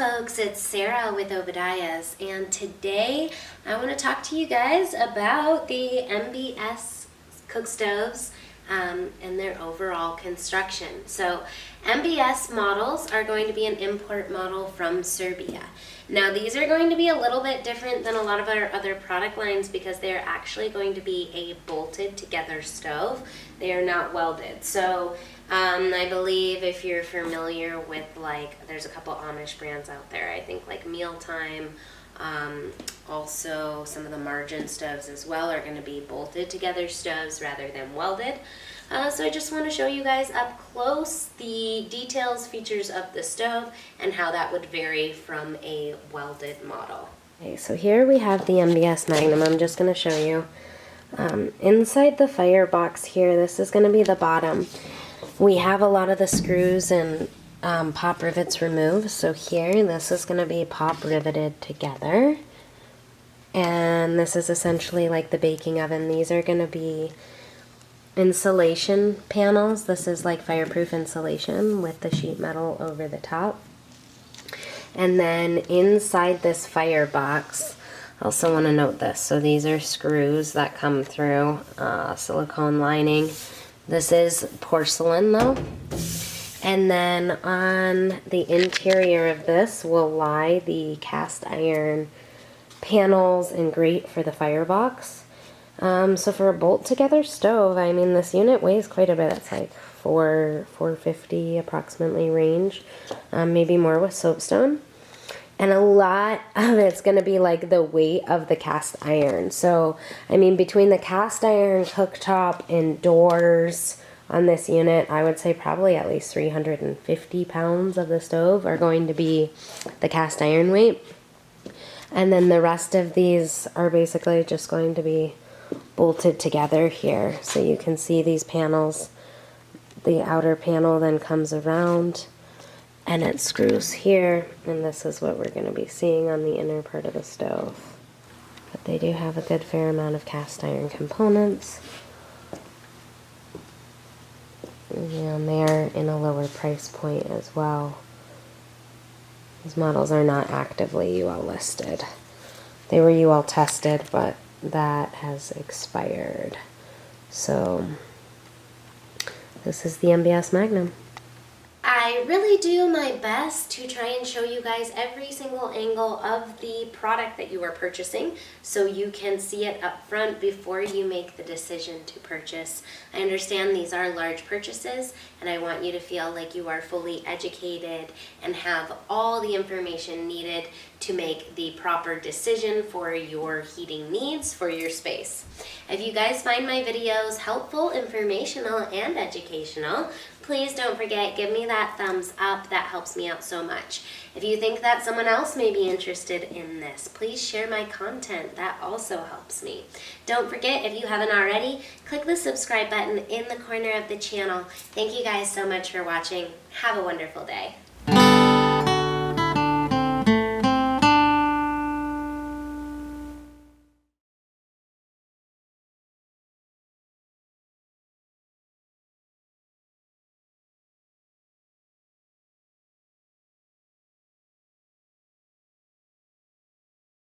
folks, it's Sarah with Obadiah's, and today I want to talk to you guys about the MBS Cookstoves and their overall construction. So MBS models are going to be an import model from Serbia. Now these are going to be a little bit different than a lot of our other product lines because they're actually going to be a bolted together stove. They are not welded. So I believe if you're familiar with, like, there's a couple Amish brands out there, I think like Mealtime, also some of the margin stoves as well are going to be bolted together stoves rather than welded. So I just want to show you guys up close the details, features of the stove, and how that would vary from a welded model. Okay, so here we have the MBS Magnum. I'm just going to show you. Inside the firebox here, this is going to be the bottom. We have a lot of the screws and pop rivets removed. So here, this is going to be pop riveted together. And this is essentially like the baking oven. These are going to be insulation panels. This is like fireproof insulation with the sheet metal over the top. And then inside this firebox, I also want to note this. So these are screws that come through, silicone lining. This is porcelain though. And then on the interior of this will lie the cast iron panels and grate for the firebox. So for a bolt together stove, I mean, this unit weighs quite a bit. It's like 450 approximately range, maybe more with soapstone. And a lot of it's going to be like the weight of the cast iron. So, I mean, between the cast iron cooktop and doors on this unit, I would say probably at least 350 pounds of the stove are going to be the cast iron weight. And then the rest of these are basically just going to be bolted together here. So you can see these panels. The outer panel then comes around and it screws here, and this is what we're going to be seeing on the inner part of the stove. But they do have a good fair amount of cast iron components. And they're in a lower price point as well. These models are not actively UL listed. They were UL tested, but that has expired. So this is the MBS Magnum. I really do my best to try and show you guys every single angle of the product that you are purchasing so you can see it up front before you make the decision to purchase. I understand these are large purchases and I want you to feel like you are fully educated and have all the information needed to make the proper decision for your heating needs for your space. If you guys find my videos helpful, informational, and educational, please don't forget, give me that thumbs up. That helps me out so much. If you think that someone else may be interested in this, please share my content. That also helps me. Don't forget, if you haven't already, click the subscribe button in the corner of the channel. Thank you guys so much for watching. Have a wonderful day.